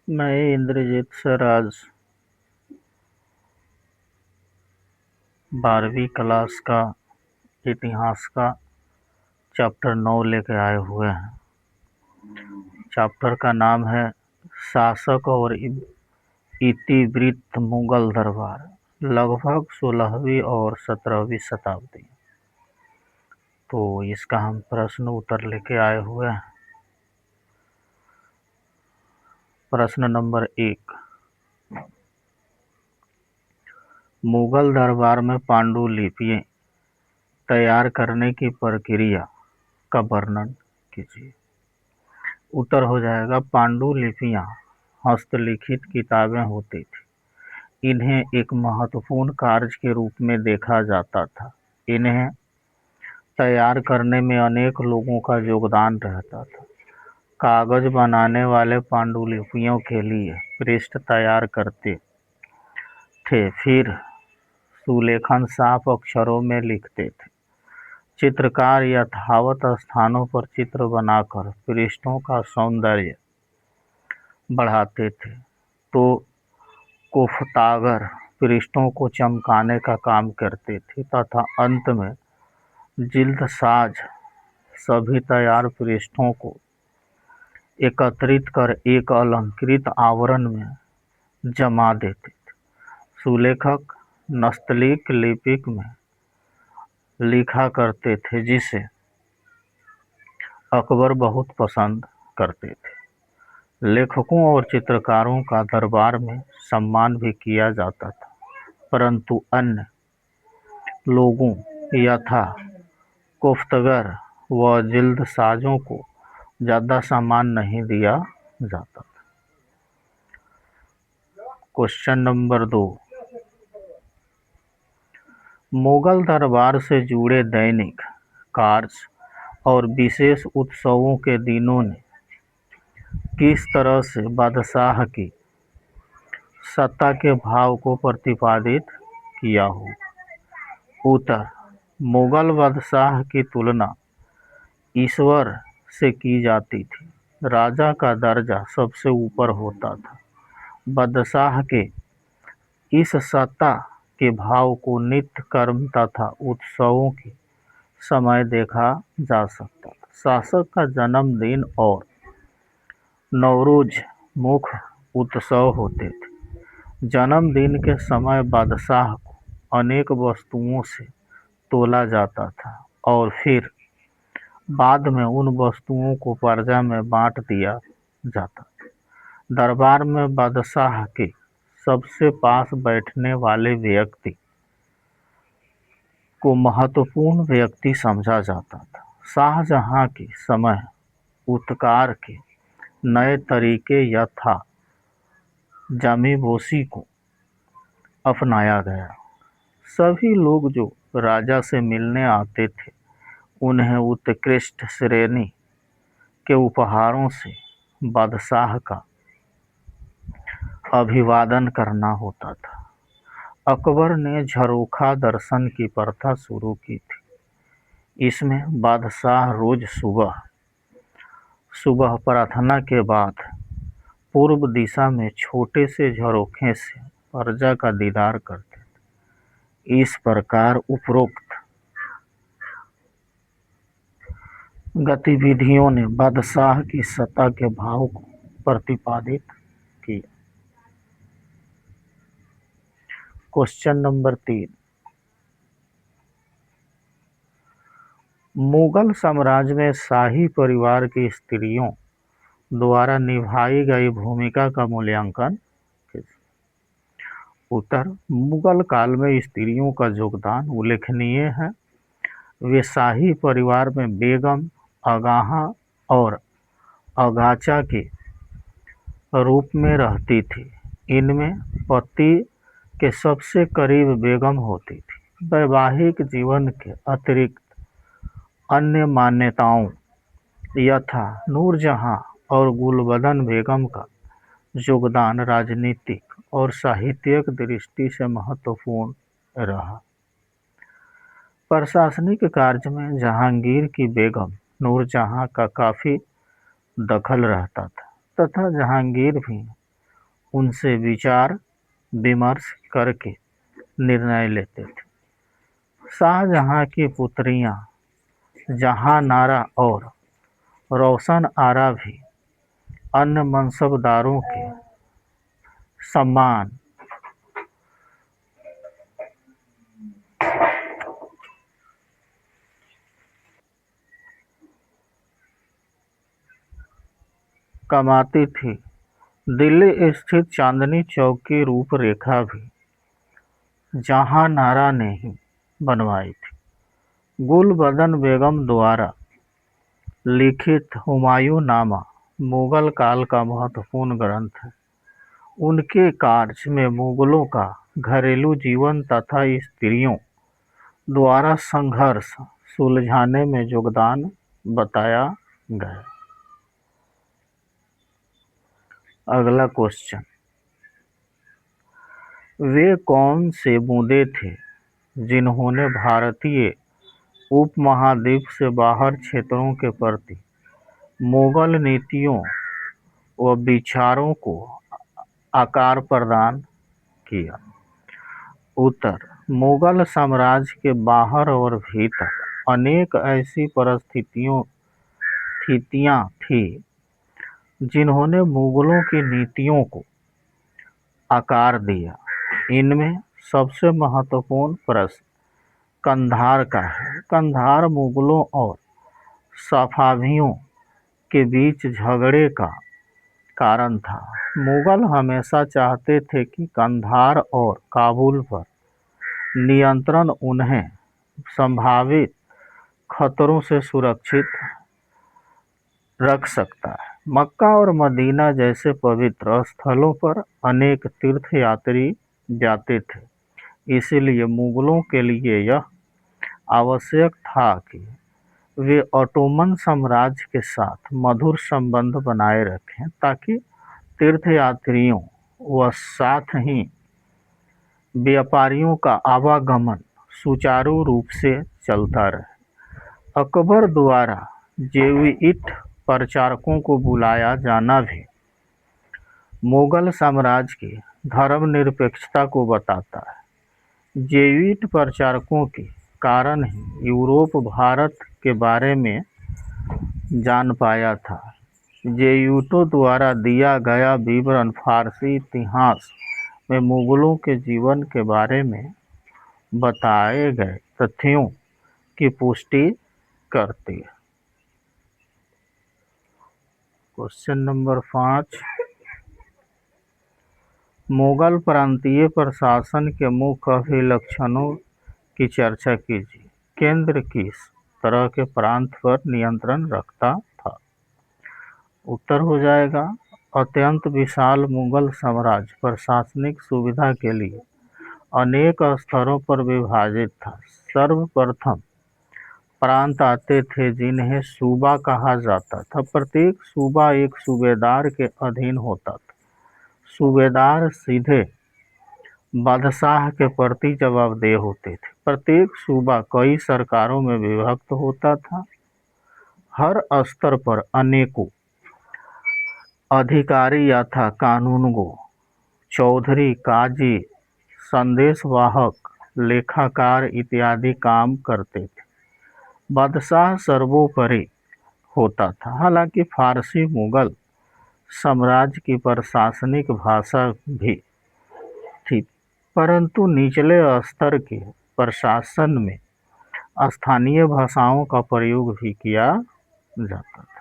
मैं इंद्रजीत सर आज 12वीं क्लास का इतिहास का चैप्टर 9 लेके आए हुए हैं। चैप्टर का नाम है शासक और इतिवृत्त मुगल दरबार, लगभग 16वीं और 17वीं शताब्दी। तो इसका हम प्रश्न उत्तर लेके आए हुए हैं। प्रश्न नंबर 1, मुगल दरबार में पांडुलिपियां तैयार करने की प्रक्रिया का वर्णन कीजिए। उत्तर हो जाएगा, पांडुलिपियां हस्तलिखित किताबें होती थी। इन्हें एक महत्वपूर्ण कार्य के रूप में देखा जाता था। इन्हें तैयार करने में अनेक लोगों का योगदान रहता था। कागज बनाने वाले पांडुलिपियों के लिए पृष्ठ तैयार करते थे, फिर सुलेखन साफ अक्षरों में लिखते थे। चित्रकार यथावत स्थानों पर चित्र बनाकर पृष्ठों का सौंदर्य बढ़ाते थे, तो कोफ्तागर पृष्ठों को चमकाने का काम करते थे तथा अंत में जिल्दसाज सभी तैयार पृष्ठों को एकत्रित कर एक अलंकृत आवरण में जमा देते थे। सुलेखक नस्तलीक लिपि में लिखा करते थे, जिसे अकबर बहुत पसंद करते थे। लेखकों और चित्रकारों का दरबार में सम्मान भी किया जाता था, परंतु अन्य लोगों यथा कोफ्तगर व जिल्दसाजों को ज़्यादा सम्मान नहीं दिया जाता था। क्वेश्चन नंबर 2, मुगल दरबार से जुड़े दैनिक कार्य और विशेष उत्सवों के दिनों ने किस तरह से बादशाह की सत्ता के भाव को प्रतिपादित किया हो? उत्तर, मुगल बादशाह की तुलना ईश्वर से की जाती थी। राजा का दर्जा सबसे ऊपर होता था। बादशाह के इस सत्ता के भाव को नित्य कर्म तथा उत्सवों के समय देखा जा सकता था। शासक का जन्मदिन और नवरोज मुख्य उत्सव होते थे। जन्मदिन के समय बादशाह को अनेक वस्तुओं से तोला जाता था और फिर बाद में उन वस्तुओं को प्रजा में बांट दिया जाता था। दरबार में बादशाह के सबसे पास बैठने वाले व्यक्ति को महत्वपूर्ण व्यक्ति समझा जाता था। शाहजहां के समय उत्कार के नए तरीके यथा जामीबोसी को अपनाया गया। सभी लोग जो राजा से मिलने आते थे, उन्हें उत्कृष्ट श्रेणी के उपहारों से बादशाह का अभिवादन करना होता था। अकबर ने झरोखा दर्शन की प्रथा शुरू की थी। इसमें बादशाह रोज सुबह प्रार्थना के बाद पूर्व दिशा में छोटे से झरोखे से प्रजा का दीदार करते थे। इस प्रकार उपरोक्त गतिविधियों ने बादशाह की सत्ता के भाव को प्रतिपादित किया। क्वेश्चन नंबर 3, मुगल साम्राज्य में शाही परिवार की स्त्रियों द्वारा निभाई गई भूमिका का मूल्यांकन कीजिए। उत्तर, मुगल काल में स्त्रियों का योगदान उल्लेखनीय है। वे शाही परिवार में बेगम, आगाहा और अगाचा के रूप में रहती थी। इनमें पति के सबसे करीब बेगम होती थी। वैवाहिक जीवन के अतिरिक्त अन्य मान्यताओं यथा नूरजहां और गुलबदन बेगम का योगदान राजनीतिक और साहित्यिक दृष्टि से महत्वपूर्ण रहा। प्रशासनिक कार्य में जहांगीर की बेगम नूरजहां का काफ़ी दखल रहता था तथा जहांगीर भी उनसे विचार विमर्श करके निर्णय लेते थे। शाहजहां की पुत्रियां जहांनारा और रोशन आरा भी अन्य मनसबदारों के सम्मान कमाती थी। दिल्ली स्थित चांदनी चौक की रूपरेखा भी जहांनारा ने ही बनवाई थी। गुलबदन बेगम द्वारा लिखित हुमायूंनामा मुगल काल का महत्वपूर्ण ग्रंथ है। उनके कार्य में मुगलों का घरेलू जीवन तथा स्त्रियों द्वारा संघर्ष सुलझाने में योगदान बताया गया। अगला क्वेश्चन, वे कौन से मुद्दे थे जिन्होंने भारतीय उपमहाद्वीप से बाहर क्षेत्रों के प्रति मुगल नीतियों व विचारों को आकार प्रदान किया? उत्तर, मुगल साम्राज्य के बाहर और भीतर अनेक ऐसी परिस्थितियां थीं जिन्होंने मुगलों की नीतियों को आकार दिया। इनमें सबसे महत्वपूर्ण प्रश्न कंधार का है। कंधार मुगलों और सफावियों के बीच झगड़े का कारण था। मुगल हमेशा चाहते थे कि कंधार और काबुल पर नियंत्रण उन्हें संभावित खतरों से सुरक्षित रख सकता है। मक्का और मदीना जैसे पवित्र स्थलों पर अनेक तीर्थयात्री जाते थे, इसलिए मुगलों के लिए यह आवश्यक था कि वे ओटोमन साम्राज्य के साथ मधुर संबंध बनाए रखें ताकि तीर्थयात्रियों व साथ ही व्यापारियों का आवागमन सुचारू रूप से चलता रहे। अकबर द्वारा जेविइट प्रचारकों को बुलाया जाना भी मुगल साम्राज्य की धर्मनिरपेक्षता को बताता है। जेविइट प्रचारकों के कारण ही यूरोप भारत के बारे में जान पाया था। जेविइटों द्वारा दिया गया विवरण फारसी इतिहास में मुगलों के जीवन के बारे में बताए गए तथ्यों की पुष्टि करती है। क्वेश्चन नंबर 5, मुगल प्रांतीय प्रशासन के मुख्य अभिलक्षणों की चर्चा कीजिए। केंद्र किस तरह के प्रांत पर नियंत्रण रखता था? उत्तर हो जाएगा अत्यंत विशाल मुगल साम्राज्य प्रशासनिक सुविधा के लिए अनेक स्तरों पर विभाजित था। सर्वप्रथम प्रांत आते थे जिन्हें सूबा कहा जाता था। प्रत्येक सूबा एक सूबेदार के अधीन होता था। सूबेदार सीधे बादशाह के प्रति जवाबदेह होते थे। प्रत्येक सूबा कई सरकारों में विभक्त होता था। हर स्तर पर अनेकों अधिकारी यथा कानूनगो, चौधरी, काजी, संदेशवाहक, लेखाकार इत्यादि काम करते थे। बादशाह सर्वोपरि होता था। हालांकि फारसी मुगल साम्राज्य की प्रशासनिक भाषा भी थी, परंतु निचले स्तर के प्रशासन में स्थानीय भाषाओं का प्रयोग भी किया जाता था।